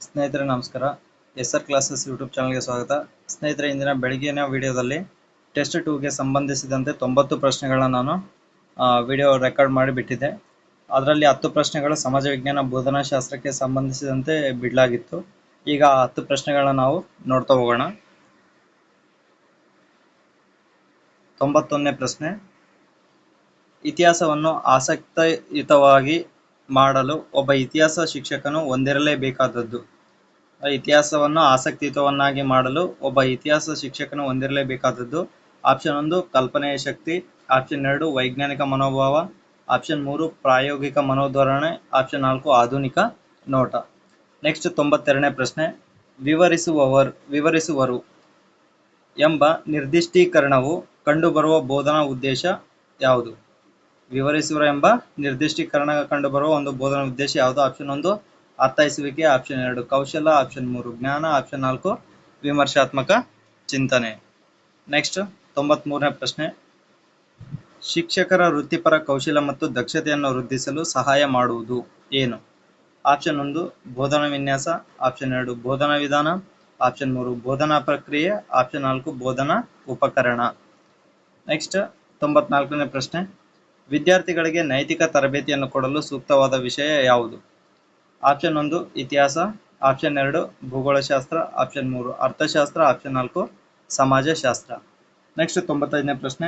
ಸ್ನೇಹಿತರೆ ನಮಸ್ಕಾರ. SR classes YouTube ಚಾನಲ್ಗೆ ಸ್ವಾಗತ. ಸ್ನೇಹಿತರೆ, ಇಂದಿನ ಬೆಳಗಿನ ವಿಡಿಯೋದಲ್ಲಿ ಟೆಸ್ಟ್ 2ಗೆ ಸಂಬಂಧಿಸಿದಂತೆ 90 ಪ್ರಶ್ನೆಗಳನ್ನ ನಾನು ವಿಡಿಯೋ ರೆಕಾರ್ಡ್ ಮಾಡಿ ಬಿಟ್ಟಿದ್ದೆ. ಅದರಲ್ಲಿ 10 ಪ್ರಶ್ನೆಗಳು ಸಮಾಜ ವಿಜ್ಞಾನ ಬೋಧನಾಶಾಸ್ತ್ರಕ್ಕೆ ಸಂಬಂಧಿಸಿದಂತೆ ಬಿಡಲಾಗಿತ್ತು. ಈಗ 10 ಪ್ರಶ್ನೆಗಳನ್ನ ನಾವು ನೋಡ್ತಾ ಹೋಗೋಣ. 91ನೇ ಪ್ರಶ್ನೆ, ಇತಿಹಾಸವನ್ನು ಆಸಕ್ತಿಯುತವಾಗಿ ಮಾಡಲು ಒಬ್ಬ ಇತಿಹಾಸ ಶಿಕ್ಷಕನು ಹೊಂದಿರಲೇಬೇಕಾದದ್ದು. ಇತಿಹಾಸವನ್ನು ಆಸಕ್ತಿಯುತವನ್ನಾಗಿ ಮಾಡಲು ಒಬ್ಬ ಇತಿಹಾಸ ಶಿಕ್ಷಕನು ಹೊಂದಿರಲೇಬೇಕಾದದ್ದು. ಆಪ್ಷನ್ 1 ಕಲ್ಪನೆಯ ಶಕ್ತಿ, ಆಪ್ಷನ್ 2 ವೈಜ್ಞಾನಿಕ ಮನೋಭಾವ, ಆಪ್ಷನ್ 3 ಪ್ರಾಯೋಗಿಕ ಮನೋಧೋರಣೆ, ಆಪ್ಷನ್ 4 ಆಧುನಿಕ ನೋಟ. ನೆಕ್ಸ್ಟ್ 92ನೇ ಪ್ರಶ್ನೆ, ವಿವರಿಸುವರು ಎಂಬ ನಿರ್ದಿಷ್ಟೀಕರಣವು ಕಂಡುಬರುವ ಬೋಧನಾ ಉದ್ದೇಶ ಯಾವುದು? ವಿವರಿಸುವರು ಎಂಬ ನಿರ್ದಿಷ್ಟೀಕರಣ ಕಂಡುಬರುವ ಒಂದು ಬೋಧನಾ ಉದ್ದೇಶ ಯಾವುದು? ಆಪ್ಷನ್ 1 ಅರ್ಥೈಸುವಿಕೆ, ಆಪ್ಷನ್ 2 ಕೌಶಲ, ಆಪ್ಷನ್ 3 ಜ್ಞಾನ, ಆಪ್ಷನ್ 4 ವಿಮರ್ಶಾತ್ಮಕ ಚಿಂತನೆ. ನೆಕ್ಸ್ಟ್ 93ನೇ ಪ್ರಶ್ನೆ, ಶಿಕ್ಷಕರ ವೃತ್ತಿಪರ ಕೌಶಲ ಮತ್ತು ದಕ್ಷತೆಯನ್ನು ವೃದ್ಧಿಸಲು ಸಹಾಯ ಮಾಡುವುದು ಏನು? ಆಪ್ಷನ್ 1 ಬೋಧನಾ ವಿನ್ಯಾಸ, ಆಪ್ಷನ್ 2 ಬೋಧನಾ ವಿಧಾನ, ಆಪ್ಷನ್ 3 ಬೋಧನಾ ಪ್ರಕ್ರಿಯೆ, ಆಪ್ಷನ್ 4 ಬೋಧನಾ ಉಪಕರಣ. ನೆಕ್ಸ್ಟ್ 94ನೇ ಪ್ರಶ್ನೆ, ವಿದ್ಯಾರ್ಥಿಗಳಿಗೆ ನೈತಿಕ ತರಬೇತಿಯನ್ನು ಕೊಡಲು ಸೂಕ್ತವಾದ ವಿಷಯ ಯಾವುದು? ಆಪ್ಷನ್ 1 ಇತಿಹಾಸ, ಆಪ್ಷನ್ 2 ಭೂಗೋಳಶಾಸ್ತ್ರ, ಆಪ್ಷನ್ 3 ಅರ್ಥಶಾಸ್ತ್ರ, ಆಪ್ಷನ್ 4 ಸಮಾಜಶಾಸ್ತ್ರ. ನೆಕ್ಸ್ಟ್ 95ನೇ ಪ್ರಶ್ನೆ,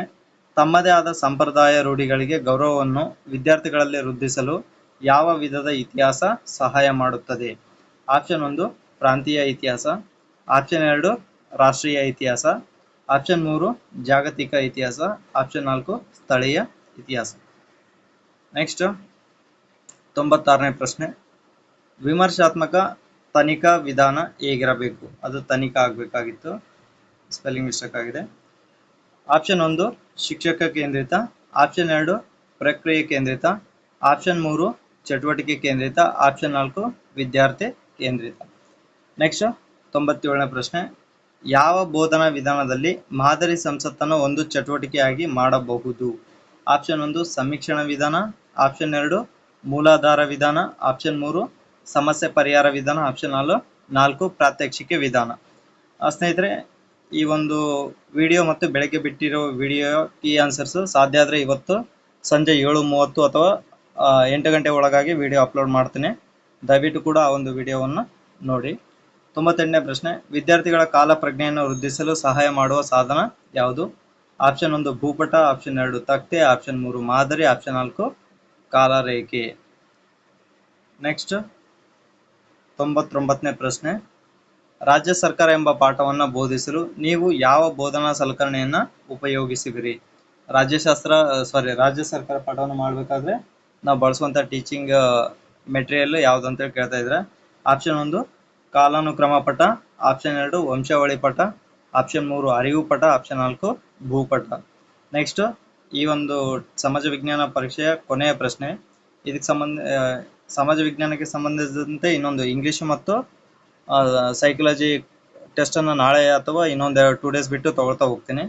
ತಮ್ಮದೇ ಆದ ಸಂಪ್ರದಾಯ ರೂಢಿಗಳಿಗೆ ಗೌರವವನ್ನು ವಿದ್ಯಾರ್ಥಿಗಳಲ್ಲಿ ವೃದ್ಧಿಸಲು ಯಾವ ವಿಧದ ಇತಿಹಾಸ ಸಹಾಯ ಮಾಡುತ್ತದೆ? ಆಪ್ಷನ್ 1 ಪ್ರಾಂತೀಯ ಇತಿಹಾಸ, ಆಪ್ಷನ್ 2 ರಾಷ್ಟ್ರೀಯ ಇತಿಹಾಸ, ಆಪ್ಷನ್ 3 ಜಾಗತಿಕ ಇತಿಹಾಸ, ಆಪ್ಷನ್ 4 ಸ್ಥಳೀಯ ಇತಿಹಾಸ. ನೆಕ್ಸ್ಟ್ 96ನೇ ಪ್ರಶ್ನೆ, ವಿಮರ್ಶಾತ್ಮಕ ತನಿಖಾ ವಿಧಾನ ಹೇಗಿರಬೇಕು? ಅದು ತನಿಖಾ ಆಗಬೇಕಾಗಿತ್ತು, ಸ್ಪೆಲ್ಲಿಂಗ್ ಮಿಸ್ಟೇಕ್ ಆಗಿದೆ. ಆಪ್ಷನ್ 1 ಶಿಕ್ಷಕ ಕೇಂದ್ರಿತ, ಆಪ್ಷನ್ 2 ಪ್ರಕ್ರಿಯೆ ಕೇಂದ್ರಿತ, ಆಪ್ಷನ್ 3 ಚಟುವಟಿಕೆ ಕೇಂದ್ರಿತ, ಆಪ್ಷನ್ 4 ವಿದ್ಯಾರ್ಥಿ ಕೇಂದ್ರಿತ. ನೆಕ್ಸ್ಟ್ 97ನೇ ಪ್ರಶ್ನೆ, ಯಾವ ಬೋಧನಾ ವಿಧಾನದಲ್ಲಿ ಮಾದರಿ ಸಂಸತ್ತನ್ನು ಒಂದು ಚಟುವಟಿಕೆಯಾಗಿ ಮಾಡಬಹುದು? ಆಪ್ಷನ್ 1 ಸಮೀಕ್ಷಣ ವಿಧಾನ, ಆಪ್ಷನ್ 2 ಮೂಲಾಧಾರ ವಿಧಾನ, ಆಪ್ಷನ್ 3 ಸಮಸ್ಯೆ ಪರಿಹಾರ ವಿಧಾನ, ಆಪ್ಷನ್ 4 ಪ್ರಾತ್ಯಕ್ಷಿಕೆ ವಿಧಾನ. ಸ್ನೇಹಿತರೆ, ಈ ಒಂದು ವಿಡಿಯೋ ಮತ್ತು ಬೆಳಗ್ಗೆ ಬಿಟ್ಟಿರೋ ವಿಡಿಯೋ ಕೀ ಆನ್ಸರ್ಸ್ ಸಾಧ್ಯ ಆದರೆ ಇವತ್ತು ಸಂಜೆ 7:30 ಅಥವಾ 8 ಗಂಟೆ ಒಳಗಾಗಿ ವಿಡಿಯೋ ಅಪ್ಲೋಡ್ ಮಾಡ್ತೀನಿ. ದಯವಿಟ್ಟು ಕೂಡ ಆ ಒಂದು ವಿಡಿಯೋವನ್ನು ನೋಡಿ. 98ನೇ ಪ್ರಶ್ನೆ, ವಿದ್ಯಾರ್ಥಿಗಳ ಕಾಲ ಪ್ರಜ್ಞೆಯನ್ನು ವೃದ್ಧಿಸಲು ಸಹಾಯ ಮಾಡುವ ಸಾಧನ ಯಾವುದು? ಆಪ್ಷನ್ 1 ಭೂಪಟ, ಆಪ್ಷನ್ 2 ತಖ್ತೆ, ಆಪ್ಷನ್ 3 ಮಾದರಿ, ಆಪ್ಷನ್ 4 ಕಾಲರೇಖೆ. ನೆಕ್ಸ್ಟ್ 99ನೇ ಪ್ರಶ್ನೆ, ರಾಜ್ಯ ಸರ್ಕಾರ ಎಂಬ ಪಾಠವನ್ನು ಬೋಧಿಸಲು ನೀವು ಯಾವ ಬೋಧನಾ ಸಲಕರಣೆಯನ್ನ ಉಪಯೋಗಿಸುವಿರಿ? ರಾಜ್ಯ ಸರ್ಕಾರ ಪಾಠವನ್ನು ಮಾಡಬೇಕಾದ್ರೆ ನಾವು ಬಳಸುವಂಥ ಟೀಚಿಂಗ್ ಮೆಟೀರಿಯಲ್ ಯಾವುದು ಅಂತೇಳಿ ಕೇಳ್ತಾ ಇದ್ರೆ, ಆಪ್ಷನ್ 1 ಕಾಲಾನುಕ್ರಮ ಪಟ, ಆಪ್ಷನ್ 2 ವಂಶಾವಳಿ ಪಟ, ಆಪ್ಷನ್ 3 ಅರಿವು ಪಟ, ಆಪ್ಷನ್ 4 ಭೂಪಟ. ನೆಕ್ಸ್ಟ್ ಈ ಒಂದು ಸಮಾಜ ವಿಜ್ಞಾನ ಪರೀಕ್ಷೆಯ ಕೊನೆಯ ಪ್ರಶ್ನೆ, ಇದಕ್ಕೆ ಸಮಾಜ ವಿಜ್ಞಾನಕ್ಕೆ ಸಂಬಂಧಿಸಿದಂತೆ ಇನ್ನೊಂದು ಇಂಗ್ಲಿಷ್ ಮತ್ತು ಸೈಕಾಲಜಿ ಟೆಸ್ಟನ್ನು ನಾಳೆ ಅಥವಾ ಇನ್ನೊಂದು 2 ಡೇಸ್ ಬಿಟ್ಟು ತಗೊಳ್ತಾ ಹೋಗ್ತೀನಿ.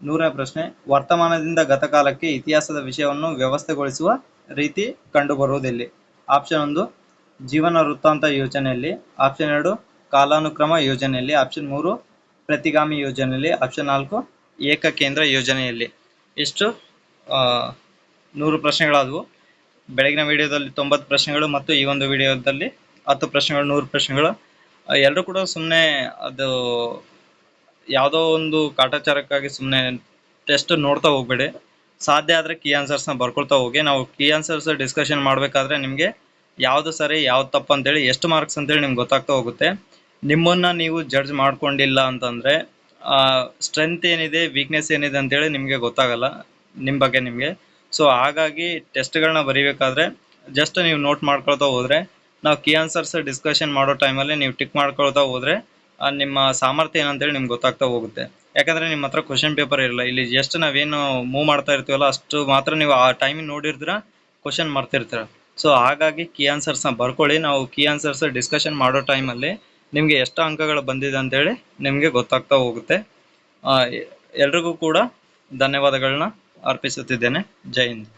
100ನೇ ಪ್ರಶ್ನೆ, ವರ್ತಮಾನದಿಂದ ಗತಕಾಲಕ್ಕೆ ಇತಿಹಾಸದ ವಿಷಯವನ್ನು ವ್ಯವಸ್ಥೆಗೊಳಿಸುವ ರೀತಿ ಕಂಡುಬರುವುದೆಲ್ಲಿ? ಆಪ್ಷನ್ 1 ಜೀವನ ವೃತ್ತಾಂತ ಯೋಜನೆಯಲ್ಲಿ, ಆಪ್ಷನ್ 2 ಕಾಲಾನುಕ್ರಮ ಯೋಜನೆಯಲ್ಲಿ, ಆಪ್ಷನ್ 3 ಪ್ರತಿಗಾಮಿ ಯೋಜನೆಯಲ್ಲಿ, ಆಪ್ಷನ್ 4 ಏಕಕೇಂದ್ರ ಯೋಜನೆಯಲ್ಲಿ. ಇಷ್ಟು 100 ಪ್ರಶ್ನೆಗಳಾದವು. ಬೆಳಗಿನ ವಿಡಿಯೋದಲ್ಲಿ 90 ಪ್ರಶ್ನೆಗಳು ಮತ್ತು ಈ ಒಂದು ವಿಡಿಯೋದಲ್ಲಿ 10 ಪ್ರಶ್ನೆಗಳು, 100 ಪ್ರಶ್ನೆಗಳು. ಎಲ್ಲರೂ ಕೂಡ ಸುಮ್ಮನೆ ಅದು ಯಾವುದೋ ಒಂದು ಕಾಟಾಚಾರಕ್ಕಾಗಿ ಸುಮ್ಮನೆ ಟೆಸ್ಟ್ ನೋಡ್ತಾ ಹೋಗ್ಬೇಡಿ. ಸಾಧ್ಯ ಆದರೆ ಕೀ ಆನ್ಸರ್ಸ್ನ ಬರ್ಕೊಳ್ತಾ ಹೋಗಿ. ನಾವು ಕೀ ಆನ್ಸರ್ಸ್ ಡಿಸ್ಕಷನ್ ಮಾಡಬೇಕಾದ್ರೆ ನಿಮಗೆ ಯಾವುದು ಸರಿ ಯಾವ್ದು ತಪ್ಪು ಅಂತೇಳಿ, ಎಷ್ಟು ಮಾರ್ಕ್ಸ್ ಅಂತೇಳಿ ನಿಮ್ಗೆ ಗೊತ್ತಾಗ್ತಾ ಹೋಗುತ್ತೆ. ನಿಮ್ಮನ್ನು ನೀವು ಜಡ್ಜ್ ಮಾಡ್ಕೊಂಡಿಲ್ಲ ಅಂತಂದರೆ ಸ್ಟ್ರೆಂತ್ ಏನಿದೆ, ವೀಕ್ನೆಸ್ ಏನಿದೆ ಅಂತೇಳಿ ನಿಮಗೆ ಗೊತ್ತಾಗಲ್ಲ ನಿಮ್ಮ ಬಗ್ಗೆ ನಿಮಗೆ. ಸೊ ಹಾಗಾಗಿ ಟೆಸ್ಟ್ಗಳನ್ನ ಬರೀಬೇಕಾದ್ರೆ ಜಸ್ಟ್ ನೀವು ನೋಟ್ ಮಾಡ್ಕೊಳ್ತಾ ಹೋದರೆ, ನಾವು ಕೀ ಆನ್ಸರ್ಸ್ ಡಿಸ್ಕಷನ್ ಮಾಡೋ ಟೈಮಲ್ಲಿ ನೀವು ಟಿಕ್ ಮಾಡ್ಕೊಳ್ತಾ ಹೋದರೆ ನಿಮ್ಮ ಸಾಮರ್ಥ್ಯ ಏನಂತೇಳಿ ನಿಮ್ಗೆ ಗೊತ್ತಾಗ್ತಾ ಹೋಗುತ್ತೆ. ಯಾಕಂದರೆ ನಿಮ್ಮ ಹತ್ರ ಕ್ವಶನ್ ಪೇಪರ್ ಇರಲ್ಲ. ಇಲ್ಲಿ ಜಸ್ಟ್ ನಾವೇನು ಮೂವ್ ಮಾಡ್ತಾ ಇರ್ತೀವಲ್ಲ ಅಷ್ಟು ಮಾತ್ರ ನೀವು ಆ ಟೈಮಿಗೆ ನೋಡಿರ್ತೀರ, ಕ್ವಶನ್ ಮರ್ತಿರ್ತೀರ. ಸೊ ಹಾಗಾಗಿ ಕೀ ಆನ್ಸರ್ಸ್ನ ಬರ್ಕೊಳ್ಳಿ. ನಾವು ಕೀ ಆನ್ಸರ್ಸ್ ಡಿಸ್ಕಷನ್ ಮಾಡೋ ಟೈಮಲ್ಲಿ ನಿಮಗೆ ಎಷ್ಟು ಅಂಕಗಳು ಬಂದಿದೆ ಅಂತೇಳಿ ನಿಮಗೆ ಗೊತ್ತಾಗ್ತಾ ಹೋಗುತ್ತೆ. ಎಲ್ರಿಗೂ ಕೂಡ ಧನ್ಯವಾದಗಳನ್ನ ಅರ್ಪಿಸುತ್ತಿದ್ದೇನೆ. ಜೈ ಹಿಂದ್.